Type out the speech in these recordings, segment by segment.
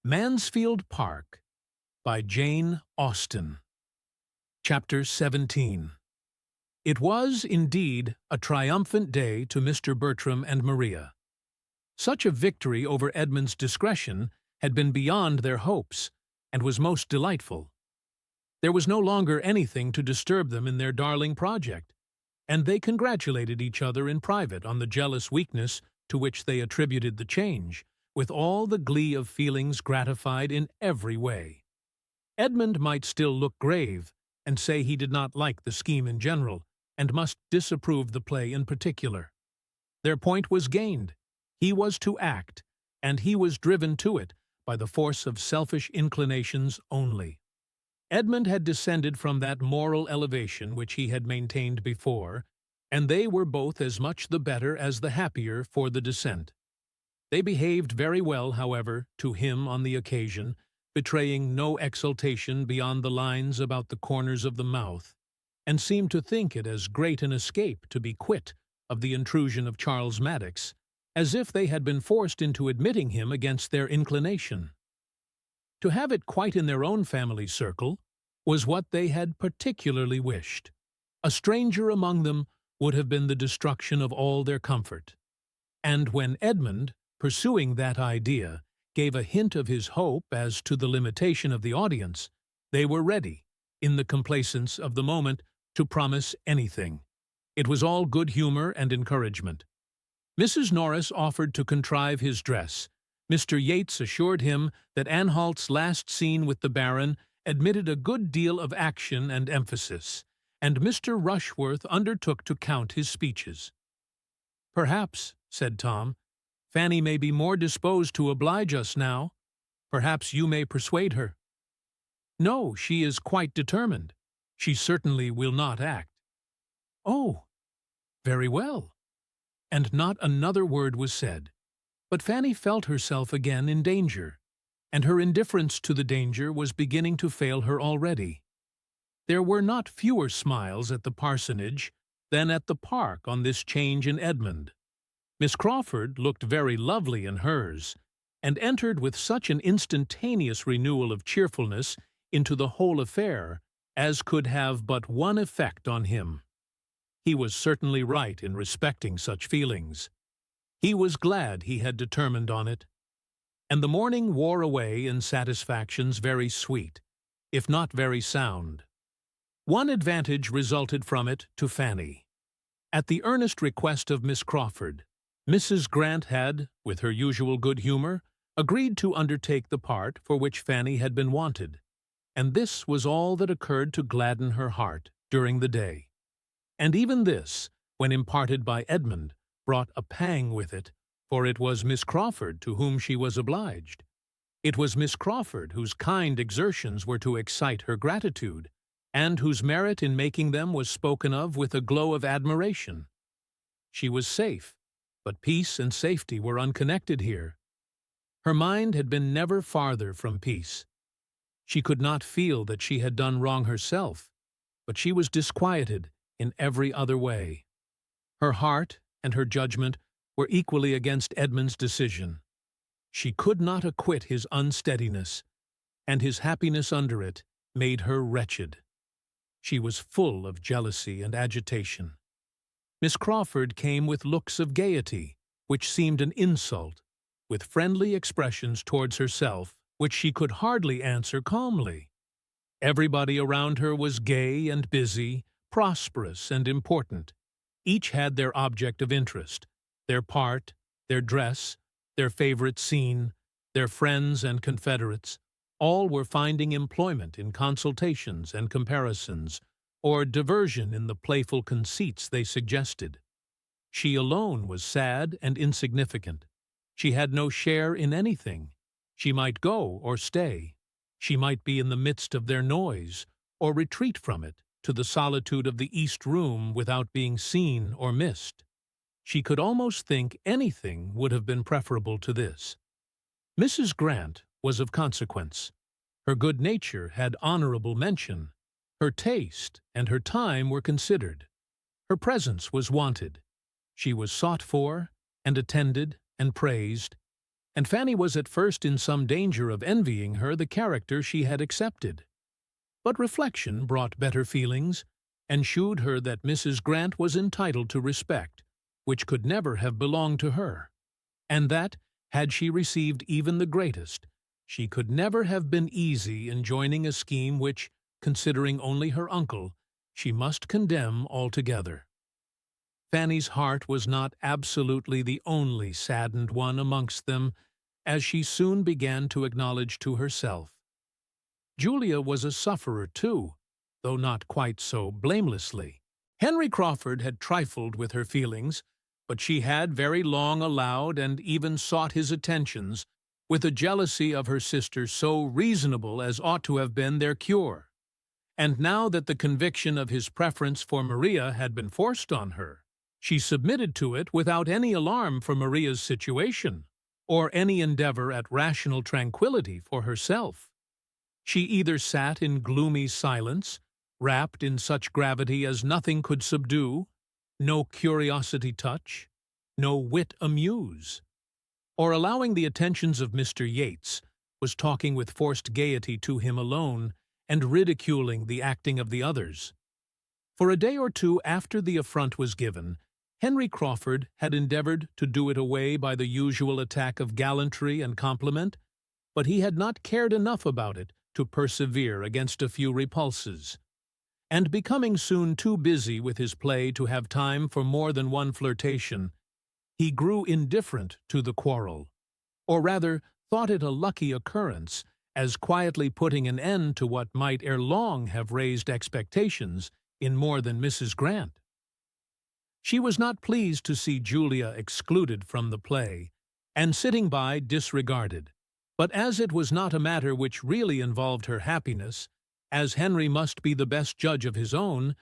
Mansfield Park by Jane Austen. Chapter 17. It was, indeed, a triumphant day to Mr. Bertram and Maria. Such a victory over Edmund's discretion had been beyond their hopes, and was most delightful. There was no longer anything to disturb them in their darling project, and they congratulated each other in private on the jealous weakness to which they attributed the change, with all the glee of feelings gratified in every way. Edmund might still look grave, and say he did not like the scheme in general, and must disapprove the play in particular. Their point was gained. He was to act, and he was driven to it by the force of selfish inclinations only. Edmund had descended from that moral elevation which he had maintained before, and they were both as much the better as the happier for the descent. They behaved very well, however, to him on the occasion, betraying no exultation beyond the lines about the corners of the mouth, and seemed to think it as great an escape to be quit of the intrusion of Charles Maddox, as if they had been forced into admitting him against their inclination. To have it quite in their own family circle was what they had particularly wished. A stranger among them would have been the destruction of all their comfort. And when Edmund, pursuing that idea, gave a hint of his hope as to the limitation of the audience, they were ready, in the complacence of the moment, to promise anything. It was all good humor and encouragement. Mrs. Norris offered to contrive his dress. Mr. Yates assured him that Anhalt's last scene with the Baron admitted a good deal of action and emphasis, and Mr. Rushworth undertook to count his speeches. "Perhaps," said Tom, "Fanny may be more disposed to oblige us now. Perhaps you may persuade her." "No, she is quite determined. She certainly will not act." "Oh, very well." And not another word was said. But Fanny felt herself again in danger, and her indifference to the danger was beginning to fail her already. There were not fewer smiles at the parsonage than at the park on this change in Edmund. Miss Crawford looked very lovely in hers, and entered with such an instantaneous renewal of cheerfulness into the whole affair as could have but one effect on him. He was certainly right in respecting such feelings. He was glad he had determined on it. And the morning wore away in satisfactions very sweet, if not very sound. One advantage resulted from it to Fanny. At the earnest request of Miss Crawford, Mrs. Grant had, with her usual good humor, agreed to undertake the part for which Fanny had been wanted, and this was all that occurred to gladden her heart during the day. And even this, when imparted by Edmund, brought a pang with it, for it was Miss Crawford to whom she was obliged. It was Miss Crawford whose kind exertions were to excite her gratitude, and whose merit in making them was spoken of with a glow of admiration. She was safe, but peace and safety were unconnected here. Her mind had been never farther from peace. She could not feel that she had done wrong herself, but she was disquieted in every other way. Her heart and her judgment were equally against Edmund's decision. She could not acquit his unsteadiness, and his happiness under it made her wretched. She was full of jealousy and agitation. Miss Crawford came with looks of gaiety, which seemed an insult, with friendly expressions towards herself, which she could hardly answer calmly. Everybody around her was gay and busy, prosperous and important. Each had their object of interest, their part, their dress, their favorite scene, their friends and confederates. All were finding employment in consultations and comparisons, or diversion in the playful conceits they suggested. She alone was sad and insignificant. She had no share in anything. She might go or stay. She might be in the midst of their noise, or retreat from it to the solitude of the East Room without being seen or missed. She could almost think anything would have been preferable to this. Mrs. Grant was of consequence. Her good nature had honorable mention. Her taste and her time were considered. Her presence was wanted. She was sought for, and attended, and praised. and Fanny was at first in some danger of envying her the character she had accepted. But reflection brought better feelings, and shewed her that Mrs. Grant was entitled to respect, which could never have belonged to her, and that, had she received even the greatest, she could never have been easy in joining a scheme which, considering only her uncle, she must condemn altogether. Fanny's heart was not absolutely the only saddened one amongst them, as she soon began to acknowledge to herself. Julia was a sufferer too, though not quite so blamelessly. Henry Crawford had trifled with her feelings, but she had very long allowed and even sought his attentions, with a jealousy of her sister so reasonable as ought to have been their cure. And now that the conviction of his preference for Maria had been forced on her, she submitted to it without any alarm for Maria's situation, or any endeavor at rational tranquillity for herself. She either sat in gloomy silence, wrapped in such gravity as nothing could subdue, no curiosity touch, no wit amuse, or allowing the attentions of Mr. Yates, was talking with forced gaiety to him alone, and ridiculing the acting of the others. For a day or two after the affront was given, Henry Crawford had endeavored to do it away by the usual attack of gallantry and compliment, but he had not cared enough about it to persevere against a few repulses, and becoming soon too busy with his play to have time for more than one flirtation, he grew indifferent to the quarrel, or rather thought it a lucky occurrence, as quietly putting an end to what might ere long have raised expectations in more than Mrs. Grant. She was not pleased to see Julia excluded from the play, and sitting by disregarded, but as it was not a matter which really involved her happiness, as Henry must be the best judge of his own,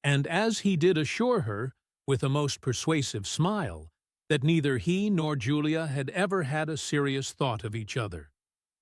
and as he did assure her, with a most persuasive smile, that neither he nor Julia had ever had a serious thought of each other,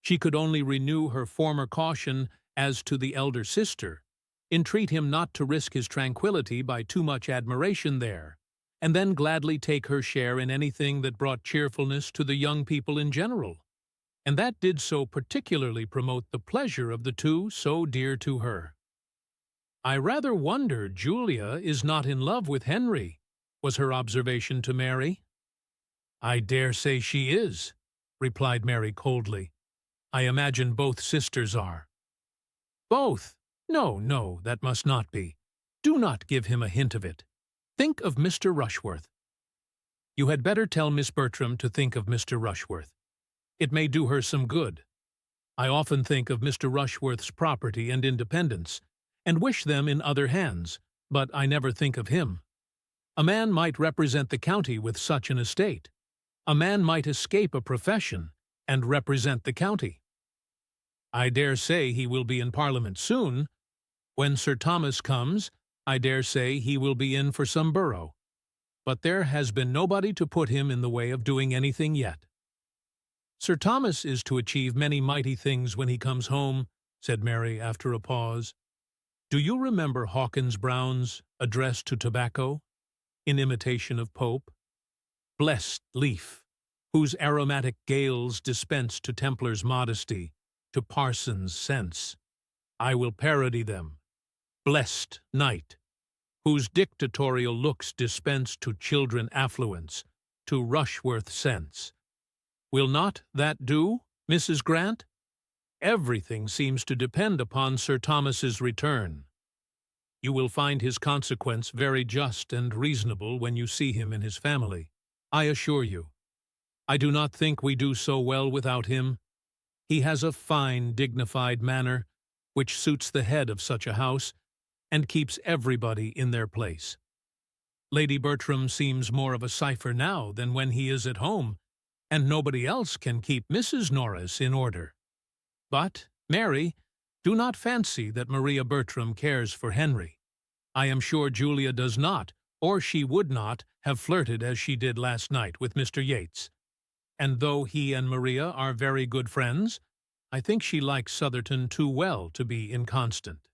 she could only renew her former caution as to the elder sister, entreat him not to risk his tranquillity by too much admiration there, and then gladly take her share in anything that brought cheerfulness to the young people in general, and that did so particularly promote the pleasure of the two so dear to her. "I rather wonder Julia is not in love with Henry," was her observation to Mary. "I dare say she is," replied Mary coldly. "I imagine both sisters are." "Both? No, no, that must not be. Do not give him a hint of it. Think of Mr. Rushworth." "You had better tell Miss Bertram to think of Mr. Rushworth. It may do her some good. I often think of Mr. Rushworth's property and independence, and wish them in other hands, but I never think of him. A man might represent the county with such an estate. A man might escape a profession and represent the county. I dare say he will be in Parliament soon. When Sir Thomas comes, I dare say he will be in for some borough. But there has been nobody to put him in the way of doing anything yet." "Sir Thomas is to achieve many mighty things when he comes home," said Mary after a pause. "Do you remember Hawkins Brown's Address to Tobacco, in imitation of Pope? Blessed leaf, whose aromatic gales dispense to Templars modesty, to parsons sense. I will parody them. Blessed night, whose dictatorial looks dispense to children affluence, to Rushworth sense. Will not that do, Mrs. Grant? Everything seems to depend upon Sir Thomas's return. You will find his consequence very just and reasonable when you see him in his family, I assure you. I do not think we do so well without him. He has a fine, dignified manner, which suits the head of such a house, and keeps everybody in their place. Lady Bertram seems more of a cipher now than when he is at home, and nobody else can keep Mrs. Norris in order. But, Mary, do not fancy that Maria Bertram cares for Henry. I am sure Julia does not, or she would not have flirted as she did last night with Mr. Yates. And though he and Maria are very good friends, I think she likes Southerton too well to be inconstant.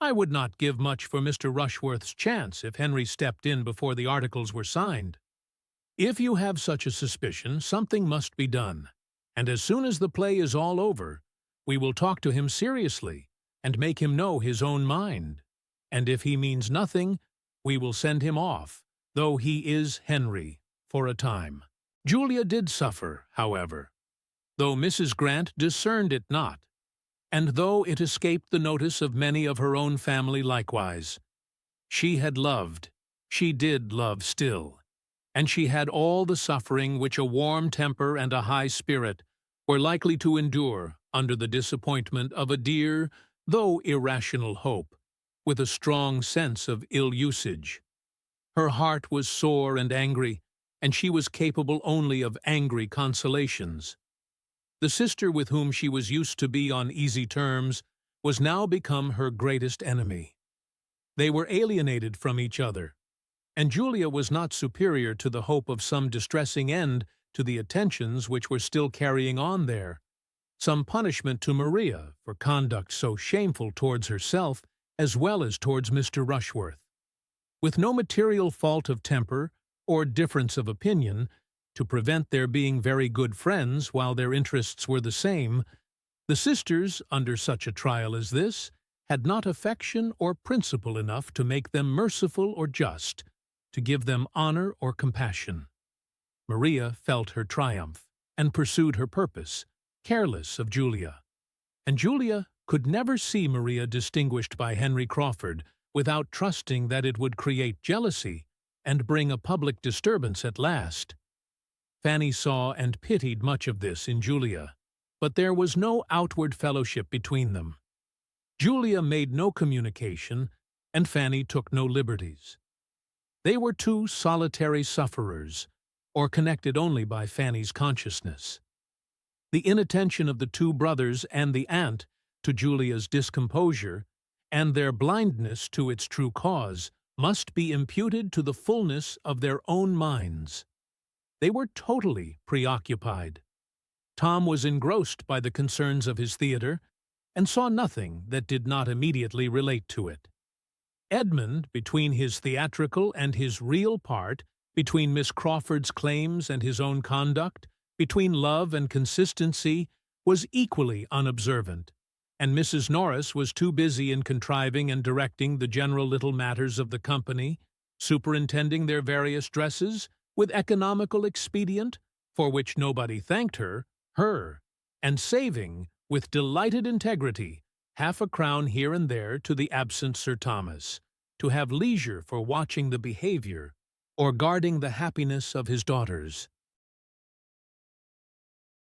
I would not give much for Mr. Rushworth's chance if Henry stepped in before the articles were signed. If you have such a suspicion, something must be done, and as soon as the play is all over, we will talk to him seriously and make him know his own mind. And if he means nothing, we will send him off, though he is Henry, for a time." Julia did suffer, however, though Mrs. Grant discerned it not, and though it escaped the notice of many of her own family likewise. She had loved, she did love still, and she had all the suffering which a warm temper and a high spirit were likely to endure under the disappointment of a dear, though irrational hope, with a strong sense of ill usage. Her heart was sore and angry, and she was capable only of angry consolations. The sister with whom she was used to be on easy terms was now become her greatest enemy. They were alienated from each other, and Julia was not superior to the hope of some distressing end to the attentions which were still carrying on there, some punishment to Maria for conduct so shameful towards herself as well as towards Mr. Rushworth. With no material fault of temper or difference of opinion, to prevent their being very good friends while their interests were the same, the sisters, under such a trial as this, had not affection or principle enough to make them merciful or just, to give them honor or compassion. Maria felt her triumph, and pursued her purpose, careless of Julia. And Julia could never see Maria distinguished by Henry Crawford without trusting that it would create jealousy and bring a public disturbance at last. Fanny saw and pitied much of this in Julia, but there was no outward fellowship between them. Julia made no communication, and Fanny took no liberties. They were two solitary sufferers, or connected only by Fanny's consciousness. The inattention of the two brothers and the aunt to Julia's discomposure, and their blindness to its true cause, must be imputed to the fullness of their own minds. They were totally preoccupied. Tom was engrossed by the concerns of his theatre, and saw nothing that did not immediately relate to it. Edmund, between his theatrical and his real part, between Miss Crawford's claims and his own conduct, between love and consistency, was equally unobservant, and Mrs. Norris was too busy in contriving and directing the general little matters of the company, superintending their various dresses, with economical expedient, for which nobody thanked her, and saving, with delighted integrity, half a crown here and there to the absent Sir Thomas, to have leisure for watching the behavior or guarding the happiness of his daughters.